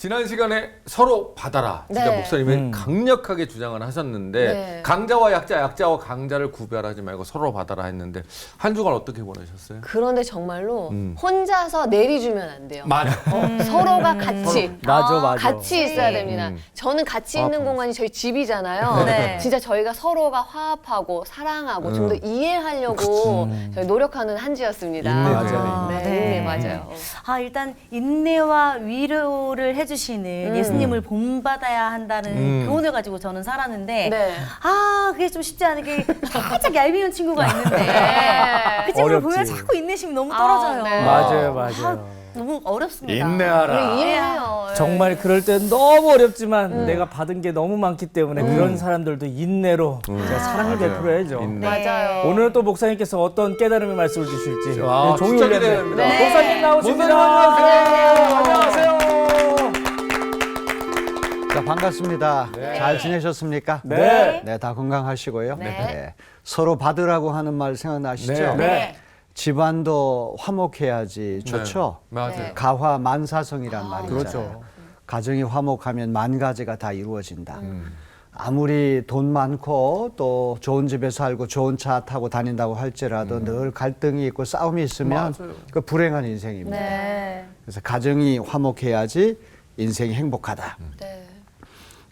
지난 시간에 서로 받아라. 진짜 네. 목사님이 강력하게 주장을 하셨는데 네. 강자와 약자, 약자와 강자를 구별하지 말고 서로 받아라 했는데 한 주간 어떻게 보내셨어요? 그런데 정말로 혼자서 내리주면 안 돼요. 맞아. 서로가 같이. 맞아. 같이 있어야 됩니다. 저는 같이 있는 공간이 저희 집이잖아요. 네. 진짜 저희가 서로가 화합하고 사랑하고 좀 더 이해하려고 저희 노력하는 한 주였습니다. 인내 맞아요. 네, 네. 인내 맞아요. 일단 인내와 위로를 해주시는 예수님을 본받아야 한다는 교훈을 가지고 저는 살았는데 네. 그게 좀 쉽지 않은 게 살짝 얄미운 친구가 있는데 네. 그 친구를 어렵지. 보면 자꾸 인내심이 너무 떨어져요. 네. 맞아요. 너무 어렵습니다. 인내하라. 이해해요. 정말 그럴 때 너무 어렵지만 내가 받은 게 너무 많기 때문에 그런 사람들도 인내로 제가 사랑을 맞아요. 베풀어야죠. 인내. 맞아요. 오늘은 또 목사님께서 어떤 깨달음의 말씀을 주실지 아, 종이 진짜 올렸네. 기대됩니다. 네. 목사님 나오십니다. 안녕하세요. 자, 반갑습니다. 네. 잘 지내셨습니까? 네. 네, 다 건강하시고요. 네. 서로 받으라고 하는 말 생각나시죠? 네. 네. 집안도 화목해야지 좋죠. 네. 맞아요. 네. 가화 만사성이란 말이 있잖아요. 그렇죠. 가정이 화목하면 만 가지가 다 이루어진다. 아무리 돈 많고 또 좋은 집에 살고 좋은 차 타고 다닌다고 할지라도 늘 갈등이 있고 싸움이 있으면 맞아요. 그 불행한 인생입니다. 네. 그래서 가정이 화목해야지 인생이 행복하다. 네.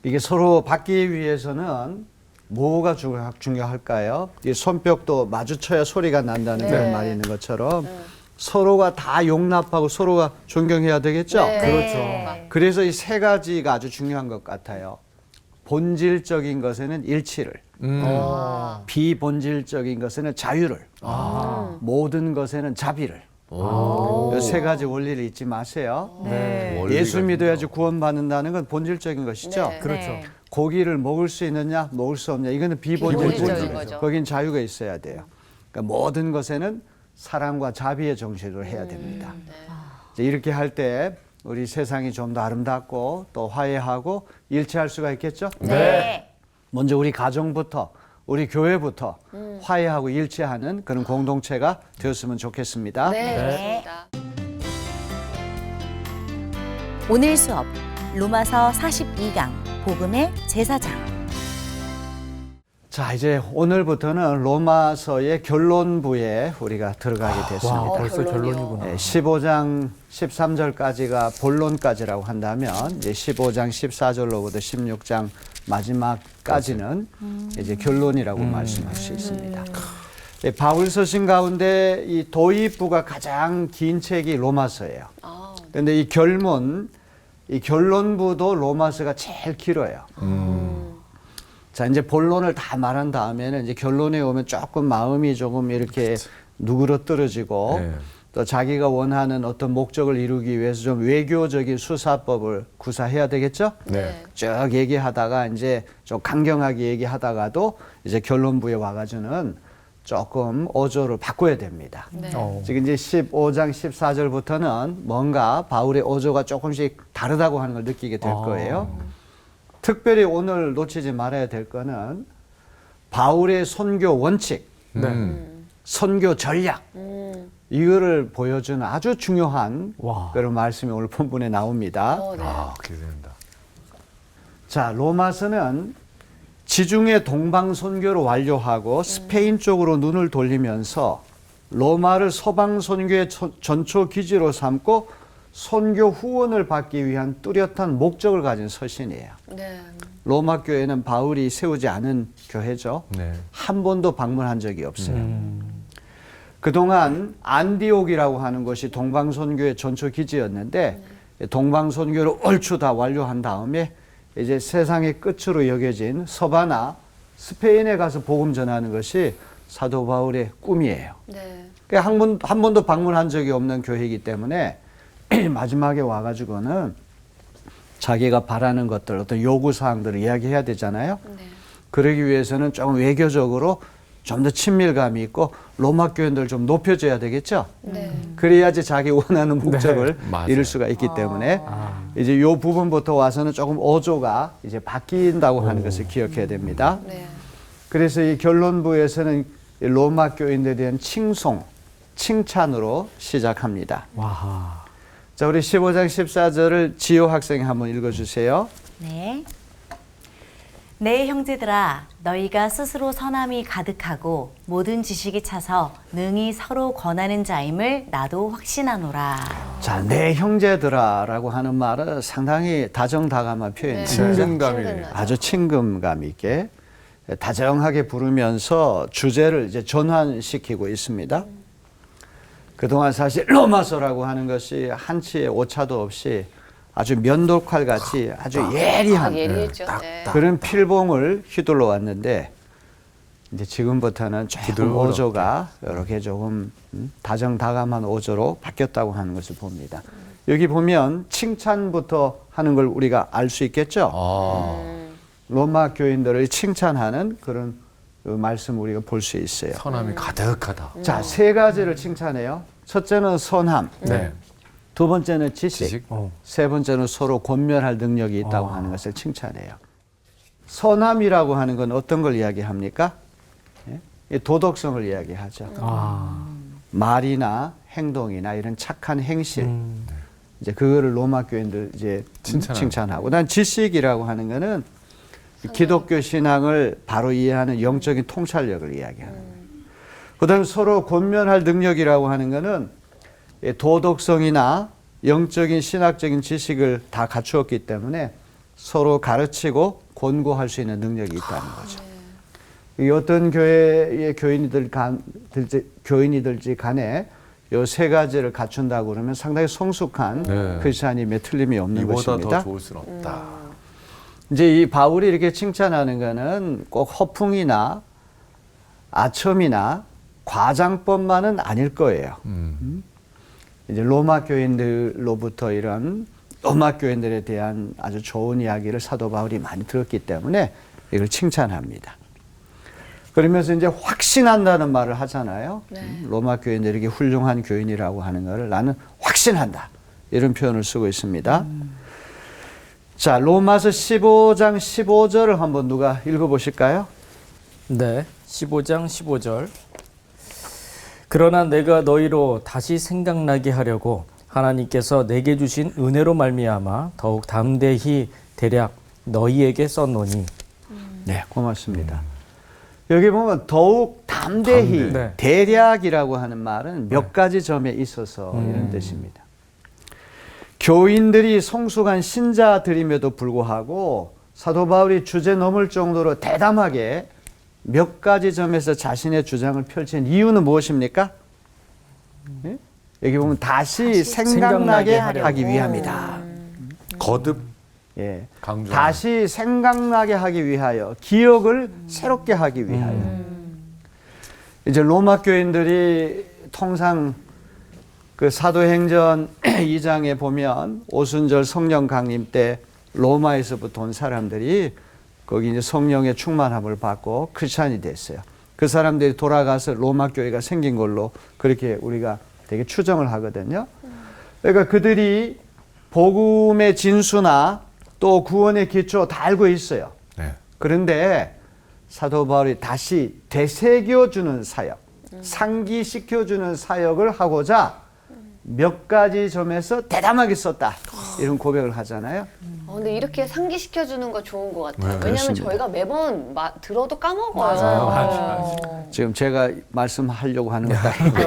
이게 서로 받기 위해서는 뭐가 중요할까요? 이 손뼉도 마주쳐야 소리가 난다는 네. 그런 말이 있는 것처럼 서로가 다 용납하고 서로가 존경해야 되겠죠? 네. 그렇죠. 그래서 이 세 가지가 아주 중요한 것 같아요. 본질적인 것에는 일치를, 비본질적인 것에는 자유를, 모든 것에는 자비를. 이 세 가지 원리를 잊지 마세요. 네. 원리가 예수 믿어야지 구원받는다는 건 본질적인 것이죠. 네. 그렇죠. 네. 고기를 먹을 수 있느냐, 먹을 수 없냐, 이거는 비본질적인 비본질적인 거죠. 거긴 자유가 있어야 돼요. 그러니까 모든 것에는 사랑과 자비의 정신으로 해야 됩니다. 이제 이렇게 할 때 우리 세상이 좀 더 아름답고 또 화해하고 일치할 수가 있겠죠? 네. 먼저 우리 가정부터, 우리 교회부터 화해하고 일치하는 그런 공동체가 되었으면 좋겠습니다. 네, 좋습니다. 오늘 수업 로마서 42강 복음의 제사장. 자, 이제 오늘부터는 로마서의 결론부에 우리가 들어가게 됐습니다. 와, 벌써 결론이요. 결론이구나. 네, 15장 13절까지가 본론까지라고 한다면 이제 15장 14절로부터 16장 마지막까지는 이제 결론이라고 말씀할 수 있습니다. 네, 바울 서신 가운데 이 도입부가 가장 긴 책이 로마서예요. 그런데 이 결론부도 로마서가 제일 길어요. 자, 이제 본론을 다 말한 다음에는 이제 결론에 오면 조금 마음이 조금 이렇게 누그러뜨려지고 네. 또 자기가 원하는 어떤 목적을 이루기 위해서 좀 외교적인 수사법을 구사해야 되겠죠? 네. 쭉 얘기하다가 이제 좀 강경하게 얘기하다가도 이제 결론부에 와가지고는 조금 어조를 바꿔야 됩니다. 네. 지금 이제 15장 14절부터는 뭔가 바울의 어조가 조금씩 다르다고 하는 걸 느끼게 될 거예요. 특별히 오늘 놓치지 말아야 될 거는 바울의 선교 원칙, 선교 전략, 이거를 보여주는 아주 중요한 와. 그런 말씀이 오늘 본문에 나옵니다. 네. 아, 기대된다. 자, 로마서는 지중해 동방 선교를 완료하고 스페인 쪽으로 눈을 돌리면서 로마를 서방 선교의 전초 기지로 삼고 선교 후원을 받기 위한 뚜렷한 목적을 가진 서신이에요. 네. 로마 교회는 바울이 세우지 않은 교회죠. 네. 한 번도 방문한 적이 없어요. 그동안 안디옥이라고 하는 것이 동방선교의 전초 기지였는데 동방선교를 얼추 다 완료한 다음에 이제 세상의 끝으로 여겨진 서바나 스페인에 가서 복음 전하는 것이 사도 바울의 꿈이에요. 네. 그러니까 한 번도 방문한 적이 없는 교회이기 때문에 마지막에 와가지고는 자기가 바라는 것들, 어떤 요구사항들을 이야기해야 되잖아요. 네. 그러기 위해서는 조금 외교적으로 좀 더 친밀감이 있고 로마 교인들 좀 높여줘야 되겠죠. 네. 그래야지 자기 원하는 목적을 맞아요. 이룰 수가 있기 때문에 이제 이 부분부터 와서는 조금 어조가 이제 바뀐다고 하는 것을 기억해야 됩니다. 네. 그래서 이 결론부에서는 이 로마 교인들에 대한 칭송으로 시작합니다. 와. 자, 우리 15장 14절을 지효 학생이 한번 읽어주세요. 네. 내 형제들아 너희가 스스로 선함이 가득하고 모든 지식이 차서 능히 서로 권하는 자임을 나도 확신하노라. 자, 내 형제들아라고 하는 말은 상당히 다정다감한 표현이에요. 친근감이 아주 친근감 있게 다정하게 부르면서 주제를 이제 전환시키고 있습니다. 그동안 사실 로마서라고 하는 것이 한치의 오차도 없이 아주 면도칼 같이 아주 예리한 예리했죠. 네. 그런 필봉을 휘둘러 왔는데 이제 지금부터는 조금 기둘거럽게. 오조가 이렇게 조금 다정다감한 오조로 바뀌었다고 하는 것을 봅니다. 여기 보면 칭찬부터 하는 걸 우리가 알 수 있겠죠. 로마 교인들을 칭찬하는 그런 그 말씀 우리가 볼 수 있어요. 선함이 가득하다. 자, 세 가지를 칭찬해요. 첫째는 선함, 네. 두 번째는 지식, 지식. 세 번째는 서로 권면할 능력이 있다고 하는 것을 칭찬해요. 선함이라고 하는 건 어떤 걸 이야기합니까? 예? 도덕성을 이야기하죠. 말이나 행동이나 이런 착한 행실, 이제 그거를 로마 교인들 이제 칭찬하고, 난 지식이라고 하는 거는 기독교 신앙을 바로 이해하는 영적인 통찰력을 이야기하는 거예요. 그다음에 서로 권면할 능력이라고 하는 거는 도덕성이나 영적인 신학적인 지식을 다 갖추었기 때문에 서로 가르치고 권고할 수 있는 능력이 있다는 거죠. 이 어떤 교회의 교인이들지 간에 이 세 가지를 갖춘다고 그러면 상당히 성숙한 네. 크리스찬임에 틀림이 없는 이보다 것입니다. 더 좋을 수는 없다. 이제 이 바울이 이렇게 칭찬하는 거는 꼭 허풍이나 아첨이나 과장법만은 아닐 거예요. 이제 로마 교인들로부터 이런 로마 교인들에 대한 아주 좋은 이야기를 사도 바울이 많이 들었기 때문에 이걸 칭찬합니다. 그러면서 이제 확신한다는 말을 하잖아요. 로마 교인들에게 훌륭한 교인이라고 하는 것을 나는 확신한다. 이런 표현을 쓰고 있습니다. 자, 로마서 15장 15절을 한번 누가 읽어보실까요? 네, 15장 15절. 그러나 내가 너희로 다시 생각나게 하려고 하나님께서 내게 주신 은혜로 말미암아 더욱 담대히 대략 너희에게 썼노니. 네, 고맙습니다. 여기 보면 더욱 담대히 네. 대략이라고 하는 말은 몇 가지 점에 있어서 이런 뜻입니다. 교인들이 성숙한 신자들임에도 불구하고 사도 바울이 주제 넘을 정도로 대담하게 몇 가지 점에서 자신의 주장을 펼친 이유는 무엇입니까? 예? 여기 보면 다시 생각나게 하기 위함이다. 거듭 예. 강조. 다시 생각나게 하기 위하여, 기억을 새롭게 하기 위하여. 이제 로마 교인들이 통상 그 사도행전 2장에 보면 오순절 성령 강림 때 로마에서부터 온 사람들이 거기 이제 성령의 충만함을 받고 크리스찬이 됐어요. 그 사람들이 돌아가서 로마 교회가 생긴 걸로 그렇게 우리가 되게 추정을 하거든요. 그러니까 그들이 복음의 진수나 또 구원의 기초 다 알고 있어요. 네. 그런데 사도 바울이 다시 되새겨주는 사역, 상기시켜주는 사역을 하고자 몇 가지 점에서 대담하게 썼다. 이런 고백을 하잖아요. 근데 이렇게 상기시켜주는 거 좋은 것 같아요. 네, 왜냐면 그렇습니다. 저희가 매번 들어도 까먹어요. 맞아요. 지금 제가 말씀하려고 하는 것도 아니고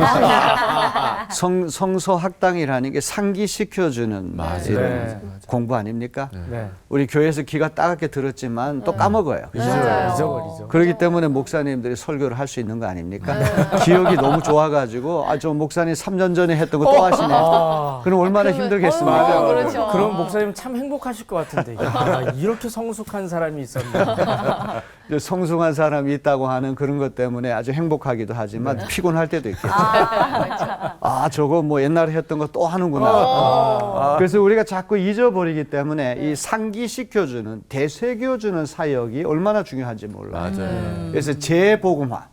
성서학당이라는 게 상기시켜주는 이런 네. 공부 아닙니까? 네. 우리 교회에서 귀가 따갑게 들었지만 또 까먹어요. 잊어버리죠. 그렇기 때문에 목사님들이 설교를 할 수 있는 거 아닙니까? 기억이 너무 좋아가지고 저 목사님 3년 전에 했던 거 또 하시네. 그럼 얼마나 힘들겠습니까? 그렇죠. 그럼 목사님 참 행복하실 것 같은데. 야, 이렇게 성숙한 사람이 있었나. 이제 성숙한 사람이 있다고 하는 그런 것 때문에 아주 행복하기도 하지만 피곤할 때도 있겠죠. 저거 뭐 옛날에 했던 거 또 하는구나. 그래서 우리가 자꾸 잊어버리기 때문에 이 상기시켜주는, 되새겨주는 사역이 얼마나 중요한지 몰라요. 맞아요. 그래서 재복음화.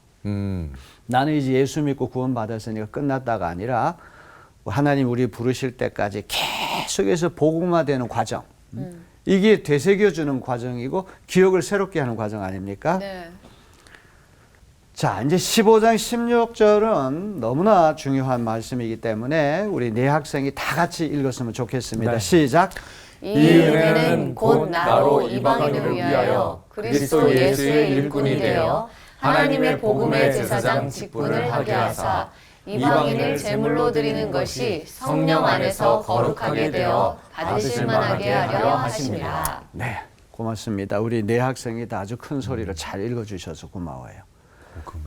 나는 이제 예수 믿고 구원받았으니까 끝났다가 아니라 하나님 우리 부르실 때까지 계속해서 복음화되는 과정. 이게 되새겨주는 과정이고 기억을 새롭게 하는 과정 아닙니까? 네. 자, 이제 15장 16절은 너무나 중요한 말씀이기 때문에 우리 네 학생이 다 같이 읽었으면 좋겠습니다. 네. 시작. 이 은혜는 곧 나로 이방인을 위하여 그리스도 예수의 일꾼이 되어 하나님의 복음의 제사장 직분을 하게 하사 이방인을 제물로 드리는 것이 성령 안에서 거룩하게 되어 받으실 만하게 하려 하심이라. 네, 고맙습니다. 우리 네 학생이 다 아주 큰 소리로 잘 읽어주셔서 고마워요.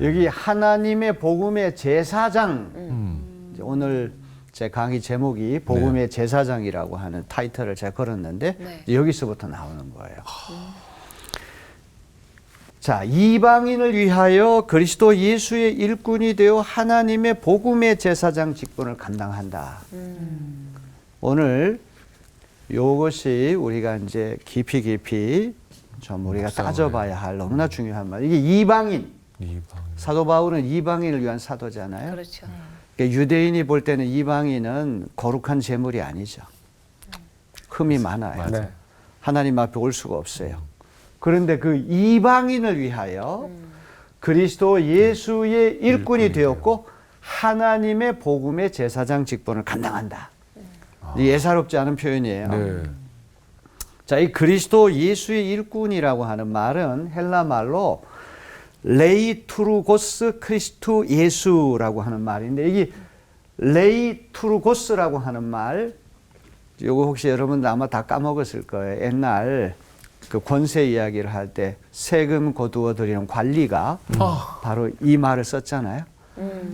여기 하나님의 복음의 제사장, 이제 오늘 제 강의 제목이 복음의 제사장이라고 하는 타이틀을 제가 걸었는데 네. 여기서부터 나오는 거예요. 자, 이방인을 위하여 그리스도 예수의 일꾼이 되어 하나님의 복음의 제사장 직분을 감당한다. 오늘 이것이 우리가 이제 깊이 좀 우리가 따져봐야 할 너무나 중요한 말. 이게 이방인. 사도 바울은 이방인을 위한 사도잖아요. 그렇죠. 그러니까 유대인이 볼 때는 이방인은 거룩한 제물이 아니죠. 흠이 많아요. 네. 하나님 앞에 올 수가 없어요. 그런데 그 이방인을 위하여 그리스도 예수의 일꾼이 되었고 하나님의 복음의 제사장 직분을 감당한다. 예사롭지 않은 표현이에요. 네. 자, 이 그리스도 예수의 일꾼이라고 하는 말은 헬라 말로 레이투르고스 크리스투 예수라고 하는 말인데 이게 레이투르고스라고 하는 말, 요거 혹시 여러분 아마 다 까먹었을 거예요. 옛날 그 권세 이야기를 할 때 세금 거두어 드리는 관리가 바로 이 말을 썼잖아요.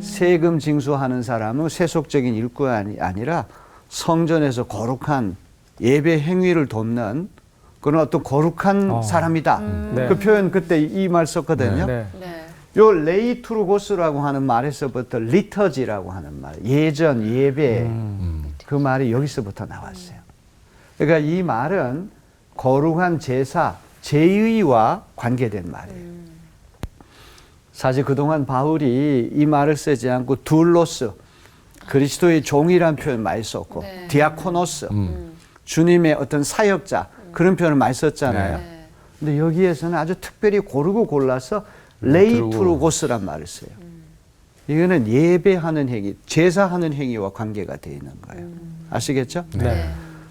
세금 징수하는 사람은 세속적인 일꾼이 아니라 성전에서 거룩한 예배 행위를 돕는 그런 어떤 거룩한 사람이다. 네. 그 표현 그때 이 말 썼거든요. 네. 네. 요 레이투르고스라고 하는 말에서부터 리터지라고 하는 말, 예전, 예배 그 말이 여기서부터 나왔어요. 그러니까 이 말은 거룩한 제사, 제의와 관계된 말이에요. 사실 그동안 바울이 이 말을 쓰지 않고 둘로스, 그리스도의 종이란 표현 많이 썼고 네. 디아코노스, 주님의 어떤 사역자 그런 표현을 많이 썼잖아요. 네. 근데 여기에서는 아주 특별히 고르고 골라서 레이투르고스란 말을 써요. 이거는 예배하는 행위, 제사하는 행위와 관계가 되어 있는 거예요. 아시겠죠? 네.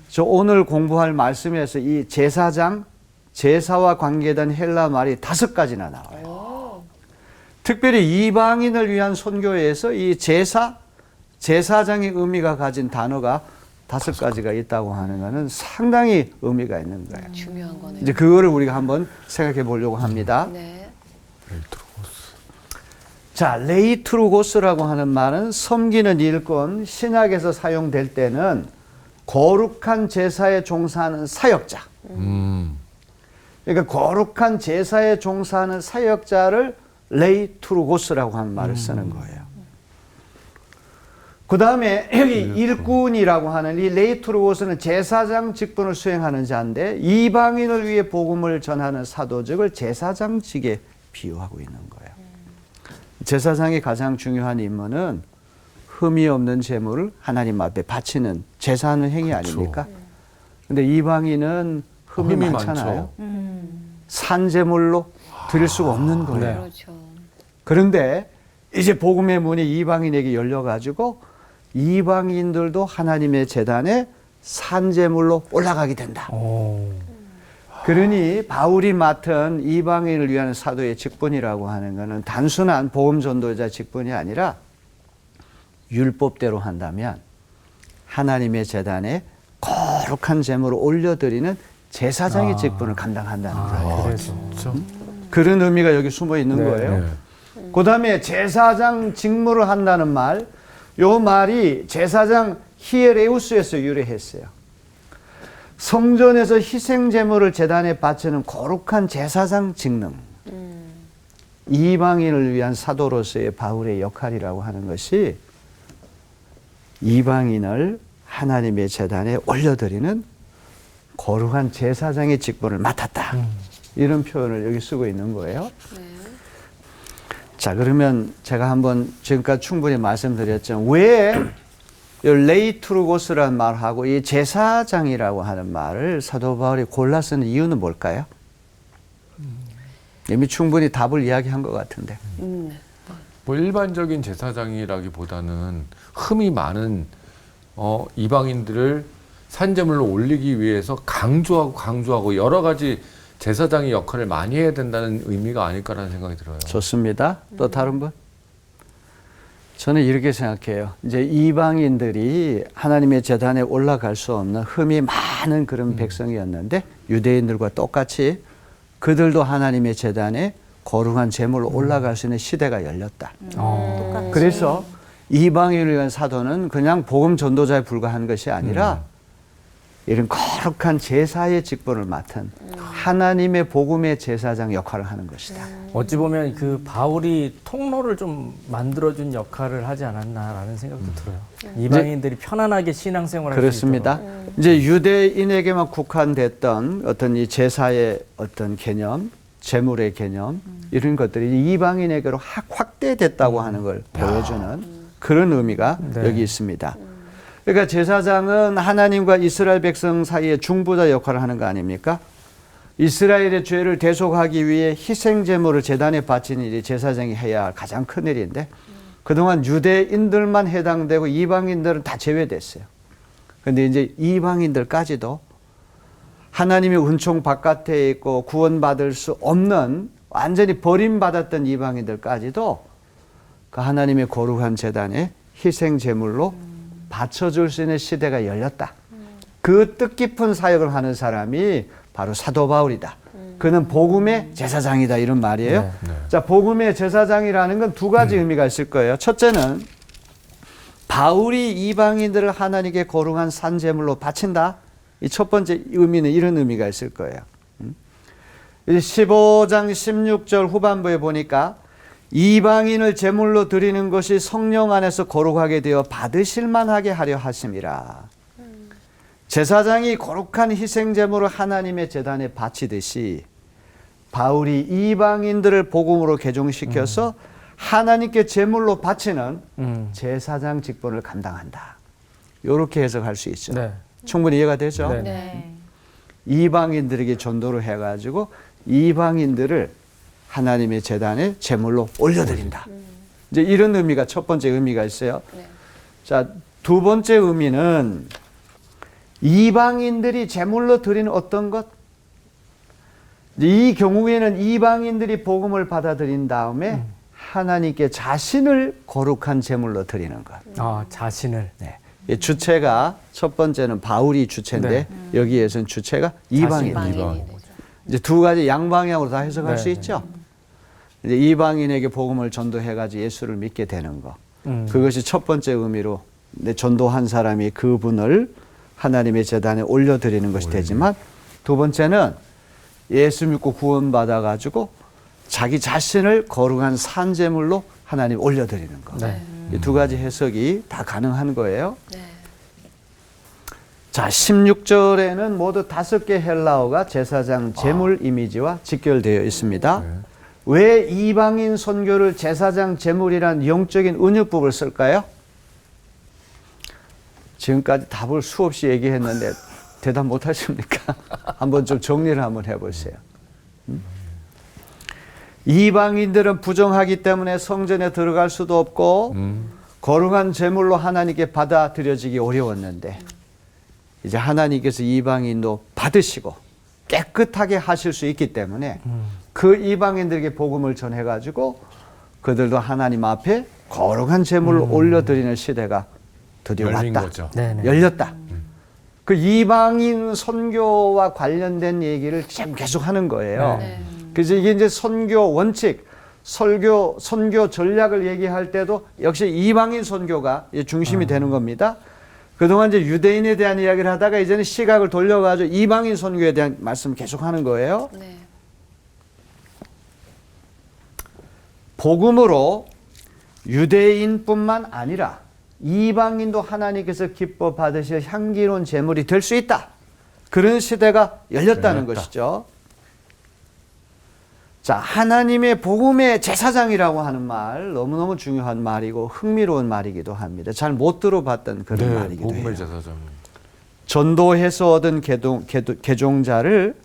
저 오늘 공부할 말씀에서 이 제사장, 제사와 관계된 헬라 말이 5가지나 나와요. 특별히 이방인을 위한 선교에서 이 제사, 제사장의 의미가 가진 단어가 5가지가 있다고 하는 것은 상당히 의미가 있는 거예요. 중요한 거네요. 이제 그거를 우리가 한번 생각해 보려고 합니다. 네. 자, 레이투르고스라고 하는 말은 섬기는 일꾼, 신약에서 사용될 때는 거룩한 제사에 종사하는 사역자. 그러니까 거룩한 제사에 종사하는 사역자를 레이투르고스라고 하는 말을 쓰는 거예요. 그 다음에 여기 일꾼이라고 하는 이 레이투르고스는 제사장 직분을 수행하는 자인데 이방인을 위해 복음을 전하는 사도직을 제사장직에 비유하고 있는 거예요. 제사장의 가장 중요한 임무는 흠이 없는 제물을 하나님 앞에 바치는 제사하는 행위 아닙니까? 근데 이방인은 흠이 많잖아요. 산 제물로 드릴 수가 없는 거예요. 네. 그렇죠. 그런데 이제 복음의 문이 이방인에게 열려가지고 이방인들도 하나님의 제단에 산제물로 올라가게 된다. 그러니 바울이 맡은 이방인을 위한 사도의 직분이라고 하는 것은 단순한 복음 전도자 직분이 아니라 율법대로 한다면 하나님의 제단에 거룩한 제물을 올려드리는 제사장의 직분을 감당한다는 거예요. 그래서 그런 의미가 여기 숨어 있는 거예요. 그 다음에 제사장 직무를 한다는 말, 요 말이 제사장 히에레우스에서 유래했어요. 성전에서 희생 제물을 제단에 바치는 거룩한 제사장 직능. 이방인을 위한 사도로서의 바울의 역할이라고 하는 것이 이방인을 하나님의 제단에 올려드리는 거룩한 제사장의 직분을 맡았다. 이런 표현을 여기 쓰고 있는 거예요. 자, 그러면 제가 한번 지금까지 충분히 말씀드렸죠. 왜 레이투르고스라는 말하고 이 제사장이라고 하는 말을 사도 바울이 골라 쓰는 이유는 뭘까요? 이미 충분히 답을 이야기한 것 같은데. 뭐 일반적인 제사장이라기보다는 흠이 많은 이방인들을 산제물로 올리기 위해서 강조하고 여러 가지 제사장의 역할을 많이 해야 된다는 의미가 아닐까라는 생각이 들어요. 좋습니다. 또 다른 분? 저는 이렇게 생각해요. 이제 이방인들이 하나님의 제단에 올라갈 수 없는 흠이 많은 그런 백성이었는데 유대인들과 똑같이 그들도 하나님의 제단에 거룩한 제물로 올라갈 수 있는 시대가 열렸다. 똑같이. 그래서 이방인을 위한 사도는 그냥 복음 전도자에 불과한 것이 아니라 이런 거룩한 제사의 직분을 맡은 하나님의 복음의 제사장 역할을 하는 것이다. 어찌 보면 그 바울이 통로를 좀 만들어준 역할을 하지 않았나라는 생각도 들어요. 이방인들이 편안하게 신앙생활을 할 수 있도록. 그렇습니다. 이제 유대인에게만 국한됐던 어떤 이 제사의 어떤 개념, 제물의 개념 이런 것들이 이방인에게로 확대됐다고 하는 걸 보여주는 그런 의미가 네. 여기 있습니다. 그러니까 제사장은 하나님과 이스라엘 백성 사이에 중보자 역할을 하는 거 아닙니까? 이스라엘의 죄를 대속하기 위해 희생 제물을 제단에 바치는 일이 제사장이 해야 할 가장 큰 일인데 그동안 유대인들만 해당되고 이방인들은 다 제외됐어요. 그런데 이제 이방인들까지도 하나님의 은총 바깥에 있고 구원받을 수 없는 완전히 버림받았던 이방인들까지도 그 하나님의 거룩한 제단에 희생 제물로 바쳐줄 수 있는 시대가 열렸다. 그 뜻깊은 사역을 하는 사람이 바로 사도 바울이다. 그는 복음의 제사장이다 이런 말이에요. 네. 자, 복음의 제사장이라는 건 두 가지 의미가 있을 거예요. 첫째는 바울이 이방인들을 하나님께 거룩한 산 제물로 바친다. 이 첫 번째 의미는 이런 의미가 있을 거예요. 15장 16절 후반부에 보니까 이방인을 제물로 드리는 것이 성령 안에서 거룩하게 되어 받으실 만하게 하려 하심이라. 제사장이 거룩한 희생 제물을 하나님의 제단에 바치듯이 바울이 이방인들을 복음으로 개종시켜서 하나님께 제물로 바치는 제사장 직분을 감당한다. 이렇게 해석할 수 있죠. 네. 충분히 이해가 되죠? 네. 네. 이방인들에게 전도를 해가지고 이방인들을 하나님의 제단에 제물로 올려드린다. 이제 이런 의미가 첫 번째 의미가 있어요. 자, 두 번째 의미는 이방인들이 제물로 드리는 어떤 것? 이 경우에는 이방인들이 복음을 받아들인 다음에 하나님께 자신을 거룩한 제물로 드리는 것. 아, 자신을. 네. 이 주체가 첫 번째는 바울이 주체인데 여기에서는 주체가 이방인. 이제 두 가지 양방향으로 다 해석할 네. 수 있죠. 이제 이방인에게 복음을 전도해가지고 예수를 믿게 되는 것. 그것이 첫 번째 의미로 전도한 사람이 그분을 하나님의 제단에 올려드리는 것이 되지만 두 번째는 예수 믿고 구원받아가지고 자기 자신을 거룩한 산제물로 하나님 올려드리는 것. 네. 이 두 가지 해석이 다 가능한 거예요. 자, 16절에는 모두 5개 헬라어가 제사장 제물 이미지와 직결되어 있습니다. 왜 이방인 선교를 제사장 제물이란 영적인 은유법을 쓸까요? 지금까지 답을 수없이 얘기했는데 대답 못 하십니까? 한번 좀 정리를 한번 해보세요. 이방인들은 부정하기 때문에 성전에 들어갈 수도 없고 거룩한 제물로 하나님께 받아들여지기 어려웠는데 이제 하나님께서 이방인도 받으시고 깨끗하게 하실 수 있기 때문에 그 이방인들에게 복음을 전해가지고 그들도 하나님 앞에 거룩한 제물을 올려드리는 시대가 드디어 열린 왔다. 거죠. 네네. 열렸다. 그 이방인 선교와 관련된 얘기를 지금 계속 하는 거예요. 그래서 이게 이제 선교 원칙, 선교 전략을 얘기할 때도 역시 이방인 선교가 중심이 되는 겁니다. 그동안 이제 유대인에 대한 이야기를 하다가 이제는 시각을 돌려가지고 이방인 선교에 대한 말씀을 계속 하는 거예요. 복음으로 유대인뿐만 아니라 이방인도 하나님께서 기뻐 받으실 향기로운 제물이 될 수 있다. 그런 시대가 열렸다는 것이죠. 자, 하나님의 복음의 제사장이라고 하는 말 너무너무 중요한 말이고 흥미로운 말이기도 합니다. 잘 못 들어봤던 그런 말이기도 복음의 해요. 제사장. 전도해서 얻은 개종자를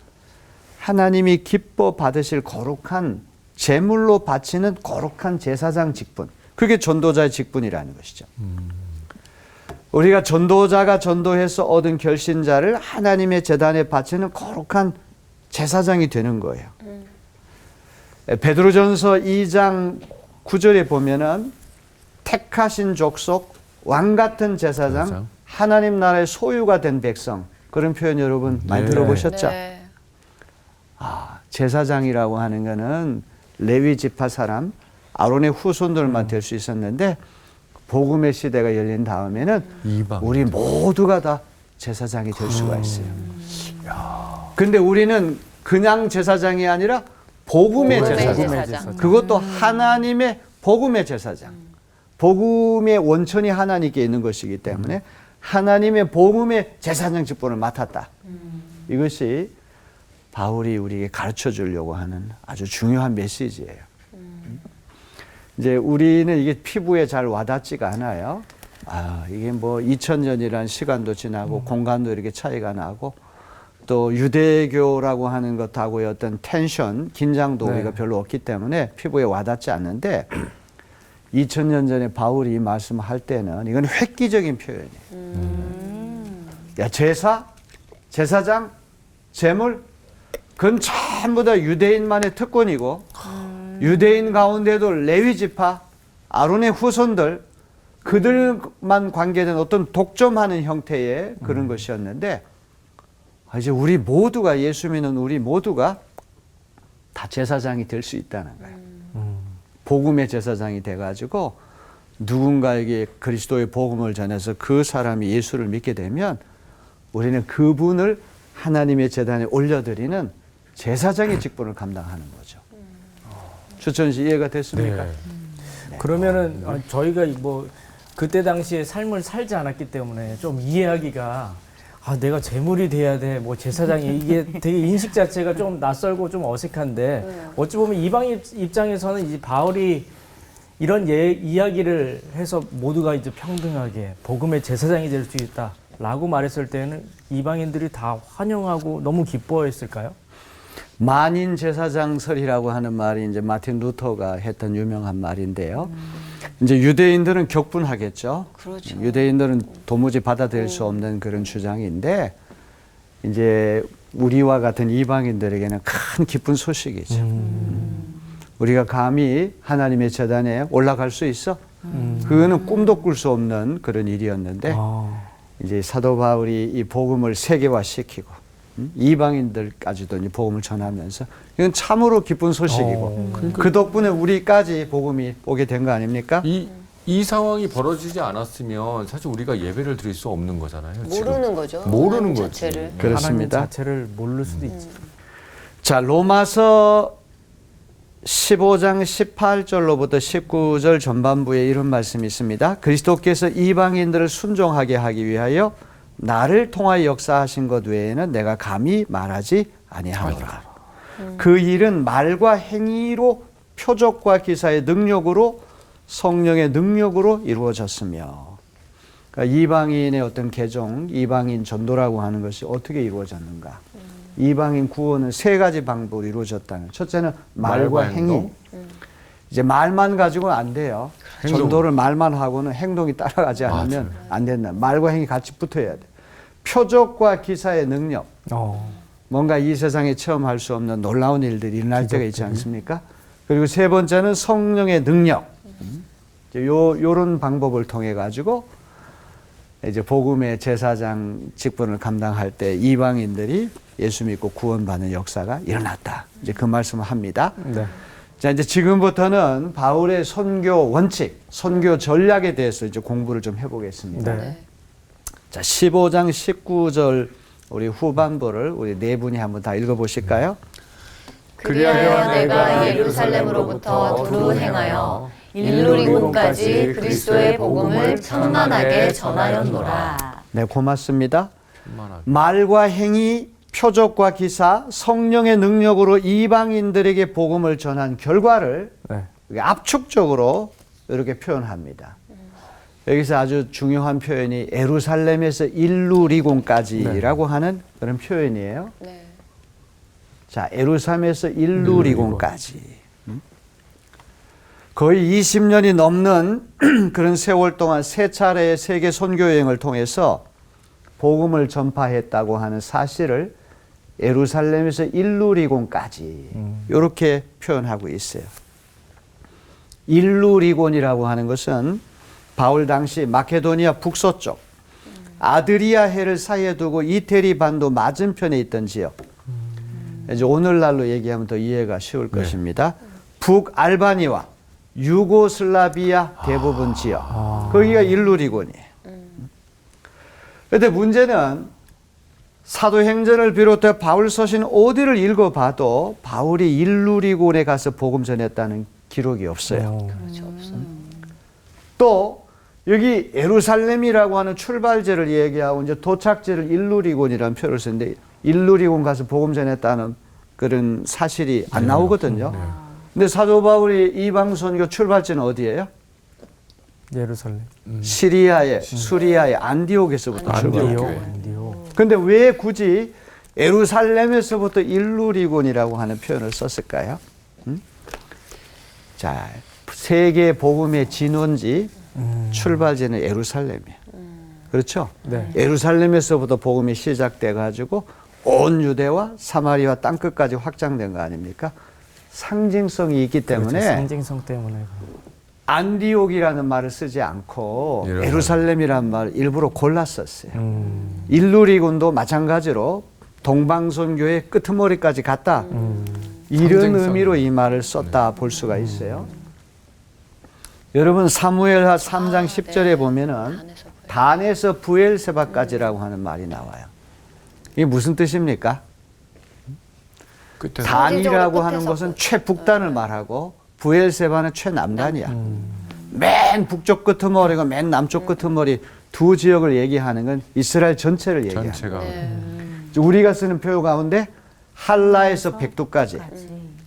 하나님이 기뻐 받으실 거룩한 제물로 바치는 거룩한 제사장 직분. 그게 전도자의 직분이라는 것이죠. 우리가 전도자가 전도해서 얻은 결신자를 하나님의 제단에 바치는 거룩한 제사장이 되는 거예요. 베드로전서 2장 9절에 보면은 택하신 족속, 왕 같은 제사장, 하나님 나라의 소유가 된 백성, 그런 표현 여러분 많이 들어보셨죠? 네. 제사장이라고 하는 거는 레위 지파 사람, 아론의 후손들만 될 수 있었는데 복음의 시대가 열린 다음에는 이방. 우리 모두가 다 제사장이 될 수가 있어요. 근데 우리는 그냥 제사장이 아니라 복음의 제사장. 제사장. 그것도 하나님의 복음의 제사장. 복음의 원천이 하나님께 있는 것이기 때문에 하나님의 복음의 제사장 직분을 맡았다. 이것이 바울이 우리에게 가르쳐 주려고 하는 아주 중요한 메시지예요. 이제 우리는 이게 피부에 잘 와닿지가 않아요. 이게 뭐 2000년이라는 시간도 지나고 공간도 이렇게 차이가 나고 또 유대교라고 하는 것하고의 어떤 텐션, 긴장도 우리가 별로 없기 때문에 피부에 와닿지 않는데 2000년 전에 바울이 이 말씀을 할 때는 이건 획기적인 표현이에요. 야, 제사장, 제물, 그건 전부 다 유대인만의 특권이고 유대인 가운데도 레위 지파, 아론의 후손들, 그들만 관계된 어떤 독점하는 형태의 그런 것이었는데 이제 우리 모두가 예수 믿는 우리 모두가 다 제사장이 될 수 있다는 거예요. 복음의 제사장이 돼가지고 누군가에게 그리스도의 복음을 전해서 그 사람이 예수를 믿게 되면 우리는 그분을 하나님의 제단에 올려드리는 제사장의 직분을 감당하는 거죠. 추천 씨 이해가 됐습니까? 그러면은 저희가 뭐 그때 당시에 삶을 살지 않았기 때문에 좀 이해하기가 내가 제물이 돼야 돼, 뭐 제사장이 이게 되게 인식 자체가 좀 낯설고 좀 어색한데 어찌 보면 이방 입장에서는 이제 바울이 이런 이야기를 해서 모두가 이제 평등하게 복음의 제사장이 될 수 있다라고 말했을 때는 이방인들이 다 환영하고 너무 기뻐했을까요? 만인 제사장설이라고 하는 말이 이제 마틴 루터가 했던 유명한 말인데요. 이제 유대인들은 격분하겠죠. 그렇죠. 유대인들은 도무지 받아들일 수 없는 그런 주장인데 이제 우리와 같은 이방인들에게는 큰 기쁜 소식이죠. 우리가 감히 하나님의 제단에 올라갈 수 있어? 그거는 꿈도 꿀 수 없는 그런 일이었는데 이제 사도 바울이 이 복음을 세계화시키고 이방인들까지도 이 복음을 전하면서 이건 참으로 기쁜 소식이고 그 덕분에 우리까지 복음이 오게 된 거 아닙니까? 이 상황이 벌어지지 않았으면 사실 우리가 예배를 드릴 수 없는 거잖아요. 모르는 거죠. 모르는 하나님 거지. 자체를. 그렇습니다. 하나님 자체를 모를 수도 있지. 자, 로마서 15장 18절로부터 19절 전반부에 이런 말씀이 있습니다. 그리스도께서 이방인들을 순종하게 하기 위하여 나를 통하여 역사하신 것 외에는 내가 감히 말하지 아니하노라. 그 일은 말과 행위로 표적과 기사의 능력으로 성령의 능력으로 이루어졌으며 그러니까 이방인의 어떤 개종, 이방인 전도라고 하는 것이 어떻게 이루어졌는가. 이방인 구원은 세 가지 방법으로 이루어졌다는. 첫째는 말과 행위. 이제 말만 가지고는 안 돼요. 전도를 말만 하고는 행동이 따라가지 않으면 안 된다. 말과 행위 같이 붙어야 돼. 표적과 기사의 능력. 뭔가 이 세상에 체험할 수 없는 놀라운 일들이 일어날 때가 있지 않습니까? 그리고 세 번째는 성령의 능력. 요런 방법을 통해 가지고 이제 복음의 제사장 직분을 감당할 때 이방인들이 예수 믿고 구원받는 역사가 일어났다. 이제 그 말씀을 합니다. 네. 자, 이제 지금부터는 바울의 선교 원칙, 선교 전략에 대해서 이제 공부를 좀 해보겠습니다. 네. 자, 15장 19절 우리 후반부를 우리 네 분이 한번 다 읽어보실까요? 그리하여 내가 예루살렘으로부터 두루 행하여 일루리곤까지 그리스도의 복음을 천만하게 전하였노라. 네, 고맙습니다. 천만하게. 말과 행위, 표적과 기사, 성령의 능력으로 이방인들에게 복음을 전한 결과를 압축적으로 이렇게 표현합니다. 여기서 아주 중요한 표현이 예루살렘에서 일루리곤까지라고 하는 그런 표현이에요. 네. 자, 예루살렘에서 일루리곤까지 거의 20년이 넘는 그런 세월 동안 세 차례의 세계 선교 여행을 통해서 복음을 전파했다고 하는 사실을 예루살렘에서 일루리곤까지 이렇게 표현하고 있어요. 일루리곤이라고 하는 것은 바울 당시 마케도니아 북서쪽 아드리아 해를 사이에 두고 이태리 반도 맞은편에 있던 지역. 이제 오늘날로 얘기하면 더 이해가 쉬울 것입니다. 북알바니와 유고슬라비아 대부분 지역. 거기가 일루리곤이에요. 그런데 문제는 사도행전을 비롯해 바울 서신 어디를 읽어봐도 바울이 일루리곤에 가서 복음 전했다는 기록이 없어요. 또 여기 예루살렘이라고 하는 출발지를 얘기하고 이제 도착지를 일루리곤이라는 표현을 쓰는데 일루리곤 가서 복음 전했다는 그런 사실이 안 나오거든요. 근데 사도 바울이 이방 선교 출발지는 어디예요? 예루살렘. 시리아의 수리아의 안디옥에서부터 출발해요. 안디옥. 근데 왜 굳이 예루살렘에서부터 일루리곤이라고 하는 표현을 썼을까요? 자, 세계 복음의 진원지 출발지는 예루살렘이에요. 그렇죠? 네. 예루살렘에서부터 복음이 시작돼 가지고 온 유대와 사마리아 땅끝까지 확장된 거 아닙니까? 상징성이 있기 때문에 그렇죠. 상징성 때문에. 안디옥이라는 말을 쓰지 않고 예루살렘이라는 말을 일부러 골랐었어요. 일루리곤도 마찬가지로 동방선교의 끄트머리까지 갔다. 이런 상징성. 의미로 이 말을 썼다 볼 수가 있어요. 여러분 사무엘하 3장 10절에 보면은 단에서 부엘세바까지라고 하는 말이 나와요. 이게 무슨 뜻입니까? 끝에 단이라고 끝에서 하는 것은 최북단을 말하고 부엘세바는 최남단이야. 맨 북쪽 끄트머리가 맨 남쪽 끄트머리 두 지역을 얘기하는 건 이스라엘 전체를 얘기하는 전체가 거예요. 우리가 쓰는 표현 가운데 한라에서 백두까지.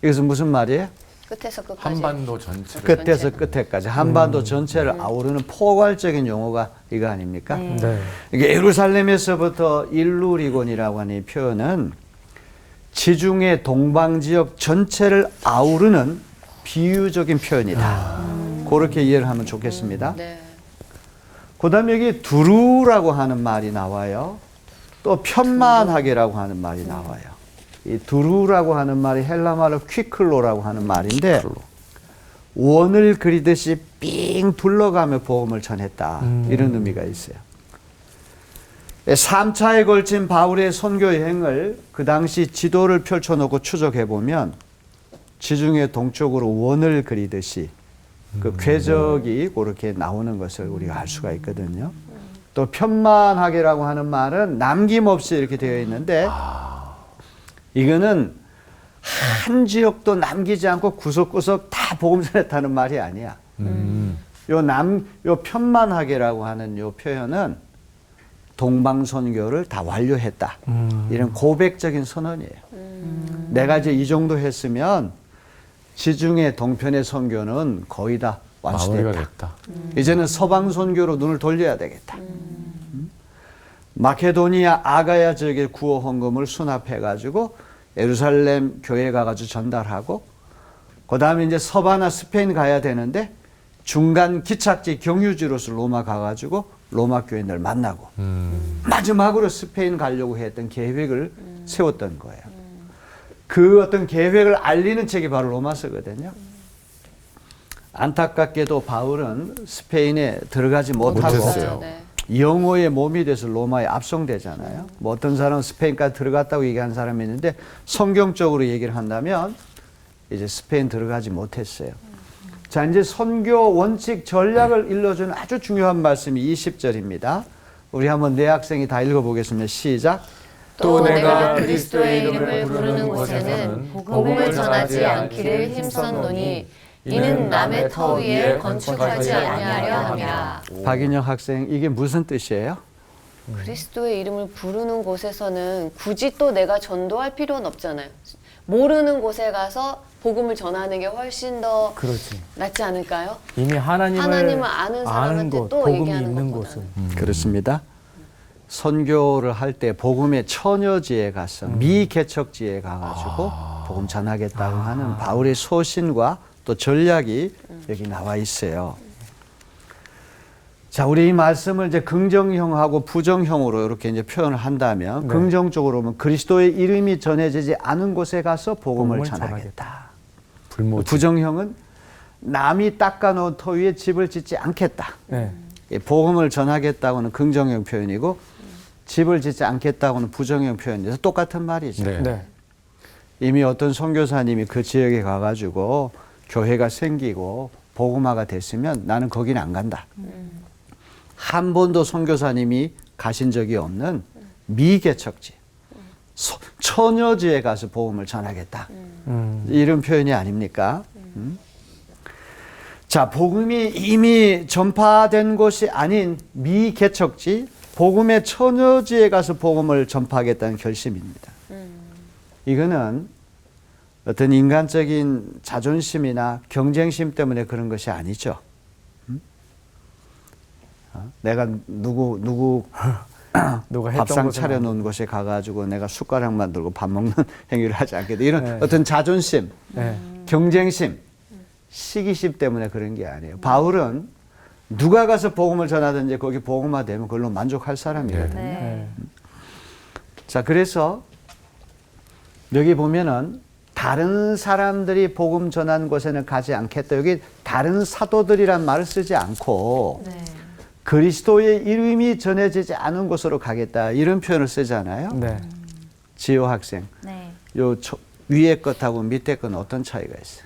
이것은 무슨 말이에요? 끝에서 끝까지. 한반도 전체를 끝에서 끝에까지 한반도 전체를 아우르는 포괄적인 용어가 이거 아닙니까? 네. 이게 예루살렘에서부터 일루리곤이라고 하는 이 표현은 지중해 동방 지역 전체를 아우르는 비유적인 표현이다. 그렇게 이해를 하면 좋겠습니다. 네. 그다음에 여기 두루라고 하는 말이 나와요. 또 편만하게라고 하는 말이 나와요. 이 두루라고 하는 말이 헬라 말로 퀴클로라고 하는 말인데 원을 그리듯이 삥 둘러가며 복음을 전했다. 이런 의미가 있어요. 3차에 걸친 바울의 선교 여행을 그 당시 지도를 펼쳐놓고 추적해 보면 지중해 동쪽으로 원을 그리듯이 그 궤적이 그렇게 나오는 것을 우리가 알 수가 있거든요. 또 편만하게라고 하는 말은 남김없이 이렇게 되어 있는데 이거는 한 지역도 남기지 않고 구석구석 다 복음 전했다는 말이 아니야. 요 편만하게라고 하는 요 표현은 동방선교를 다 완료했다. 이런 고백적인 선언이에요. 내가 이제 이 정도 했으면 지중해 동편의 선교는 거의 다 마무리가 완수됐다. 됐다. 이제는 서방 선교로 눈을 돌려야 되겠다. 마케도니아 아가야 지역의 구호 헌금을 수납해 가지고 예루살렘 교회에 가가지고 전달하고 그 다음에 이제 서바나 스페인 가야 되는데 중간 기착지 경유지로서 로마 가가지고 로마 교인들 만나고 마지막으로 스페인 가려고 했던 계획을 세웠던 거예요. 그 어떤 계획을 알리는 책이 바로 로마서거든요. 안타깝게도 바울은 스페인에 들어가지 못하고 못했어요. 네. 영어의 몸이 돼서 로마에 압송되잖아요. 뭐 어떤 사람은 스페인까지 들어갔다고 얘기한 사람이 있는데 성경적으로 얘기를 한다면 이제 스페인 들어가지 못했어요. 자, 이제 선교 원칙 전략을 일러주는 아주 중요한 말씀이 20절입니다. 우리 한번 내 학생이 다 읽어보겠습니다. 시작. 또 내가 그리스도의 이름을 부르는 곳에는 복음을 전하지 않기를 힘썼노니 이는 남의 터 위에 건축하지 아니하려 함이라. 박인영 학생, 이게 무슨 뜻이에요? 그리스도의 이름을 부르는 곳에서는 굳이 또 내가 전도할 필요는 없잖아요. 모르는 곳에 가서 복음을 전하는 게 훨씬 더 그렇지. 낫지 않을까요? 이미 하나님을 하나님을 아는 사람한테 곳, 또 복음이 얘기하는 있는 것보다는. 곳은. 그렇습니다. 선교를 할 때 복음의 처녀지에 가서 미개척지에 가가지고 복음 전하겠다고 하는 바울의 소신과 또 전략이 여기 나와 있어요. 자, 우리 이 말씀을 이제 긍정형하고 부정형으로 이렇게 이제 표현을 한다면, 긍정적으로 보면 그리스도의 이름이 전해지지 않은 곳에 가서 복음을 전하겠다. 부정형은 남이 닦아놓은 터 위에 집을 짓지 않겠다. 이 복음을 전하겠다고는 긍정형 표현이고, 집을 짓지 않겠다고는 부정형 표현이어서 똑같은 말이죠. 이미 어떤 선교사님이 그 지역에 가가지고 교회가 생기고 복음화가 됐으면 나는 거기는 안 간다. 한 번도 선교사님이 가신 적이 없는 미개척지, 처녀지에 가서 복음을 전하겠다. 이런 표현이 아닙니까? 자, 복음이 이미 전파된 곳이 아닌 미개척지, 복음의 처녀지에 가서 복음을 전파하겠다는 결심입니다. 이거는 어떤 인간적인 자존심이나 경쟁심 때문에 그런 것이 아니죠. 내가 누구 밥상 차려놓은 곳에 가가지고 내가 숟가락만 들고 밥 먹는 행위를 하지 않겠다. 이런 어떤 자존심, 경쟁심, 시기심 때문에 그런 게 아니에요. 바울은 누가 가서 복음을 전하든지 거기 복음화되면 그걸로 만족할 사람이거든요. 자, 그래서 여기 보면은 다른 사람들이 복음 전한 곳에는 가지 않겠다. 여기 다른 사도들이란 말을 쓰지 않고 그리스도의 이름이 전해지지 않은 곳으로 가겠다. 이런 표현을 쓰잖아요. 지호 학생. 요 위에 것하고 밑에 것은 어떤 차이가 있어요?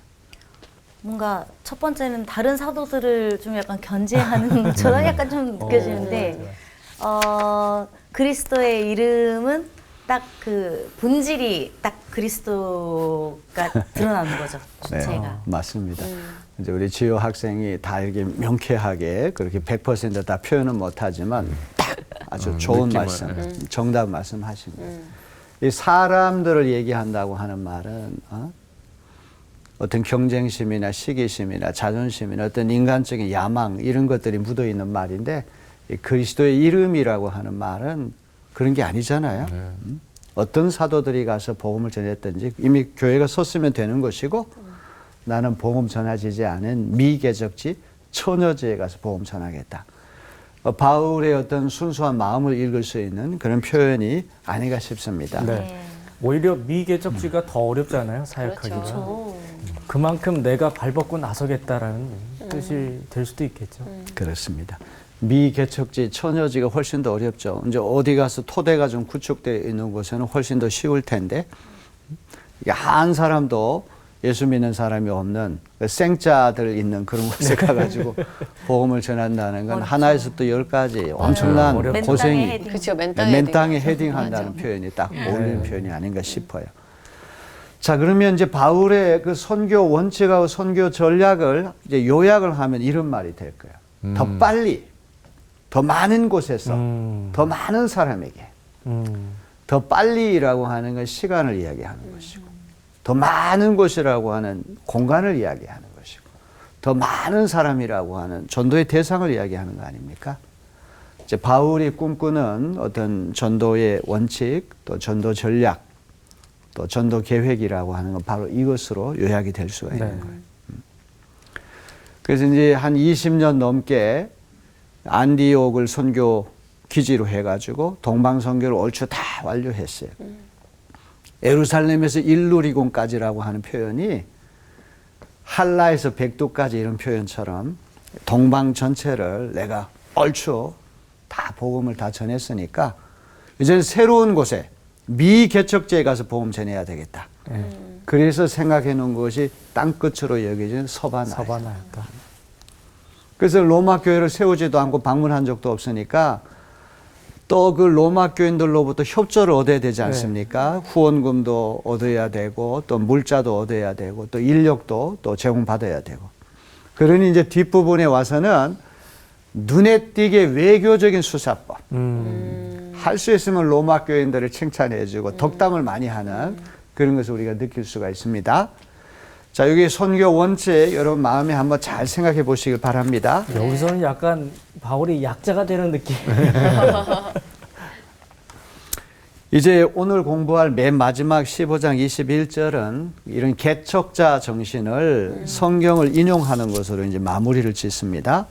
뭔가 첫 번째는 다른 사도들을 좀 약간 견제하는 것처럼 약간 좀 느껴지는데, 그리스도의 이름은 딱 그 본질이 딱 그리스도가 드러나는 거죠. 주체가. 맞습니다. 이제 우리 지호 학생이 다 이렇게 명쾌하게 그렇게 100%다 표현은 못하지만 딱 아주 좋은 말씀, 정답 말씀하십니다. 이 사람들을 얘기한다고 하는 말은 어떤 경쟁심이나 시기심이나 자존심이나 어떤 인간적인 야망 이런 것들이 묻어 있는 말인데, 이 그리스도의 이름이라고 하는 말은 그런 게 아니잖아요. 어떤 사도들이 가서 복음을 전했든지 이미 교회가 섰으면 되는 것이고, 나는 복음 전하지지 않은 미개척지 처녀지에 가서 복음 전하겠다. 바울의 어떤 순수한 마음을 읽을 수 있는 그런 표현이 아닌가 싶습니다. 오히려 미개척지가 더 어렵잖아요, 사역하기가. 그렇죠. 그만큼 내가 발벗고 나서겠다라는 뜻이 될 수도 있겠죠. 그렇습니다. 미개척지, 처녀지가 훨씬 더 어렵죠. 이제 어디 가서 토대가 좀 구축되어 있는 곳에는 훨씬 더 쉬울 텐데, 한 사람도 예수 믿는 사람이 없는 생자들 있는 그런 곳에 가가지고 복음을 전한다는 건 하나에서 또 10가지 엄청난 고생이, 그렇죠. 맨 땅에 헤딩한다는 표현이 딱 어울리는 표현이 아닌가 싶어요. 자, 그러면 이제 바울의 그 선교 원칙하고 선교 전략을 이제 요약을 하면 이런 말이 될 거예요. 더 빨리, 더 많은 곳에서, 더 많은 사람에게. 더 빨리라고 하는 건 시간을 이야기하는 것이고, 더 많은 곳이라고 하는 공간을 이야기하는 것이고, 더 많은 사람이라고 하는 전도의 대상을 이야기하는 거 아닙니까? 이제 바울이 꿈꾸는 어떤 전도의 원칙, 또 전도 전략, 또 전도 계획이라고 하는 건 바로 이것으로 요약이 될 수가 있는 거예요. 그래서 이제 한 20년 넘게 안디옥을 선교 기지로 해가지고 동방 선교를 얼추 다 완료했어요. 예루살렘에서 일루리곤까지라고 하는 표현이 할라에서 백두까지 이런 표현처럼 동방 전체를 내가 얼추 다 복음을 다 전했으니까 이제는 새로운 곳에 미개척지에 가서 복음 전해야 되겠다. 그래서 생각해 놓은 것이 땅끝으로 여겨진 서바나였다. 그래서 로마 교회를 세우지도 않고 방문한 적도 없으니까 또 그 로마 교인들로부터 협조를 얻어야 되지 않습니까? 후원금도 얻어야 되고 또 물자도 얻어야 되고 또 인력도 또 제공받아야 되고. 그러니 이제 뒷부분에 와서는 눈에 띄게 외교적인 수사법. 할 수 있으면 로마 교인들을 칭찬해주고 덕담을 많이 하는 그런 것을 우리가 느낄 수가 있습니다. 자, 여기 선교 원칙 여러분 마음에 한번 잘 생각해 보시길 바랍니다. 여기서는 약간 바울이 약자가 되는 느낌. 이제 오늘 공부할 맨 마지막 15장 21절은 이런 개척자 정신을 성경을 인용하는 것으로 이제 마무리를 짓습니다.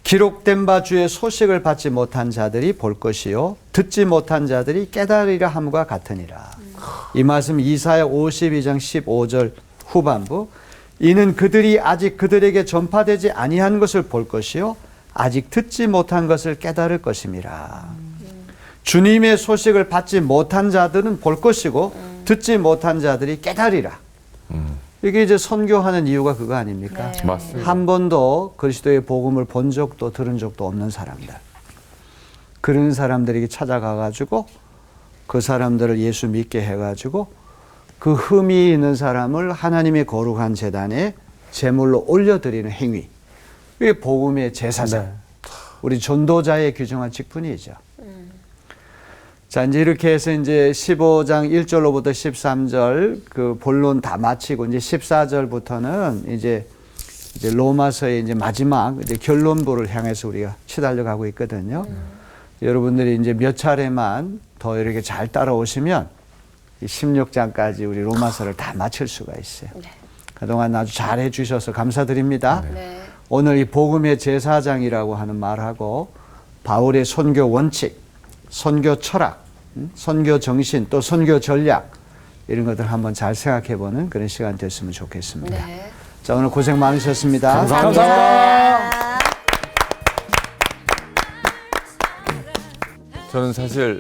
기록된 바 주의 소식을 받지 못한 자들이 볼 것이요 듣지 못한 자들이 깨달으리라 함과 같으니라. 이 말씀 이사야 52장 15절 후반부. 이는 그들이 아직 그들에게 전파되지 아니한 것을 볼 것이요 아직 듣지 못한 것을 깨달을 것임이라. 주님의 소식을 받지 못한 자들은 볼 것이고 듣지 못한 자들이 깨달으리라. 이게 이제 선교하는 이유가 그거 아닙니까? 네. 맞습니다. 한 번도 그리스도의 복음을 본 적도 들은 적도 없는 사람들. 그런 사람들에게 찾아가가지고 그 사람들을 예수 믿게 해가지고 그 흠이 있는 사람을 하나님의 거룩한 제단에 제물로 올려드리는 행위. 이게 복음의 제사장. 네. 우리 전도자의 규정한 직분이죠. 자, 이제 이렇게 해서 이제 15장 1절로부터 13절 그 본론 다 마치고 이제 14절부터는 이제 로마서의 이제 마지막 이제 결론부를 향해서 우리가 시달려 가고 있거든요. 여러분들이 이제 몇 차례만 더 이렇게 잘 따라오시면 이 16장까지 우리 로마서를 다 마칠 수가 있어요. 네. 그동안 아주 잘해 주셔서 감사드립니다. 네. 오늘 이 복음의 제사장이라고 하는 말하고 바울의 선교 원칙, 선교 철학, 선교 정신, 또 선교 전략 이런 것들 한번 잘 생각해보는 그런 시간 됐으면 좋겠습니다. 네. 자, 오늘 고생 많으셨습니다. 감사합니다. 저는 사실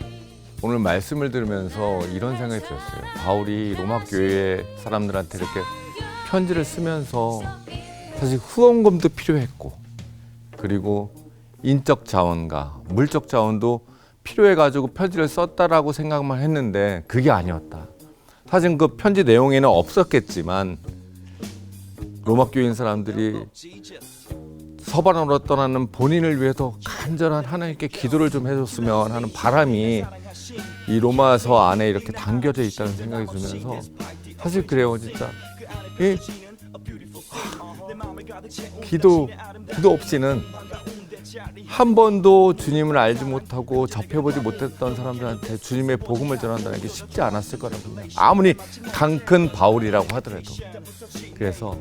오늘 말씀을 들으면서 이런 생각이 들었어요. 바울이 로마 교회 사람들한테 이렇게 편지를 쓰면서 사실 후원금도 필요했고 그리고 인적 자원과 물적 자원도 필요해가지고 편지를 썼다라고 생각만 했는데 그게 아니었다. 사실 그 편지 내용에는 없었겠지만 로마 교인 사람들이 서반으로 떠나는 본인을 위해서 간절한 하나님께 기도를 좀 해줬으면 하는 바람이 이 로마서 안에 이렇게 담겨져 있다는 생각이 들면서 사실 그래요, 진짜. 기도 없이는 한 번도 주님을 알지 못하고 접해보지 못했던 사람들한테 주님의 복음을 전한다는 게 쉽지 않았을 거라고 봅니다. 아무리 강큰 바울이라고 하더라도. 그래서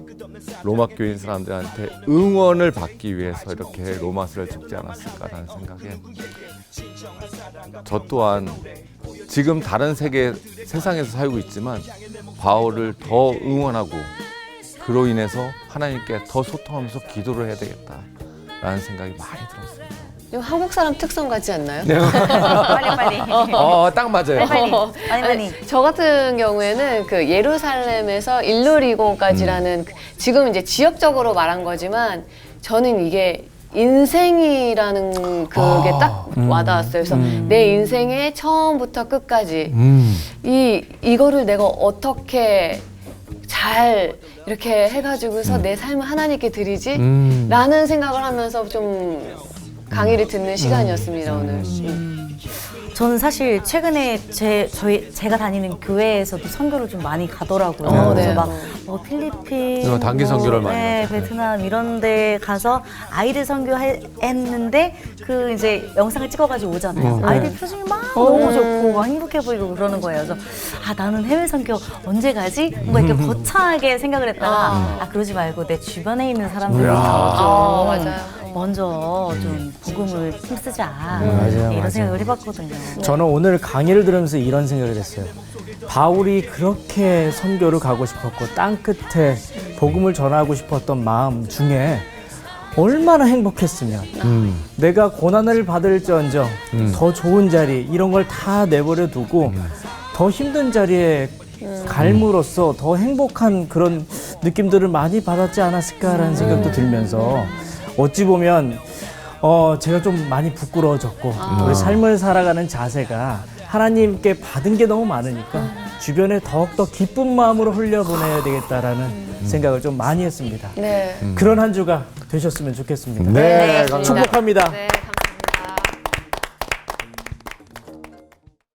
로마 교인 사람들한테 응원을 받기 위해서 이렇게 로마서를 적지 않았을까라는 생각에 저 또한 지금 다른 세상에서 살고 있지만 바울을 더 응원하고 그로 인해서 하나님께 더 소통하면서 기도를 해야 되겠다라는 생각이 많이 들었습니다. 이거 한국 사람 특성 같지 않나요? 빨리. 딱 맞아요. 빨리. 저 같은 경우에는 그 예루살렘에서 일루리곤까지라는 지금 이제 지역적으로 말한 거지만 저는 이게 인생이라는 그게 딱 와닿았어요. 그래서 내 인생의 처음부터 끝까지 이거를 내가 어떻게 잘 이렇게 해가지고서 내 삶을 하나님께 드리지? 라는 생각을 하면서 좀 강의를 듣는 시간이었습니다, 오늘. 저는 사실 최근에 제가 다니는 교회에서도 선교를 좀 많이 가더라고요. 네. 그래서 막 필리핀, 단기 선교를 많이 네, 하죠. 베트남 이런 데 가서 아이들 선교했는데 그 이제 영상을 찍어가지고 오잖아요. 아이들 표정이 막 너무 좋고 막 행복해 보이고 그러는 거예요. 그래서 나는 해외 선교 언제 가지? 뭔가 이렇게 거창하게 생각을 했다가 그러지 말고 내 주변에 있는 사람들이 맞아요. 먼저 좀 복음을 힘쓰자 맞아요. 이런 생각을 해봤거든요. 저는 오늘 강의를 들으면서 이런 생각을 했어요. 바울이 그렇게 선교를 가고 싶었고 땅끝에 복음을 전하고 싶었던 마음 중에 얼마나 행복했으면 내가 고난을 받을지언정 더 좋은 자리 이런 걸 다 내버려 두고 더 힘든 자리에 갈므로써 더 행복한 그런 느낌들을 많이 받았지 않았을까라는 생각도 들면서 어찌 보면 제가 좀 많이 부끄러워졌고 우리 삶을 살아가는 자세가 하나님께 받은 게 너무 많으니까 주변에 더욱더 기쁜 마음으로 흘려보내야 되겠다라는 생각을 좀 많이 했습니다. 네. 그런 한 주가 되셨으면 좋겠습니다. 네, 감사합니다. 축복합니다. 네.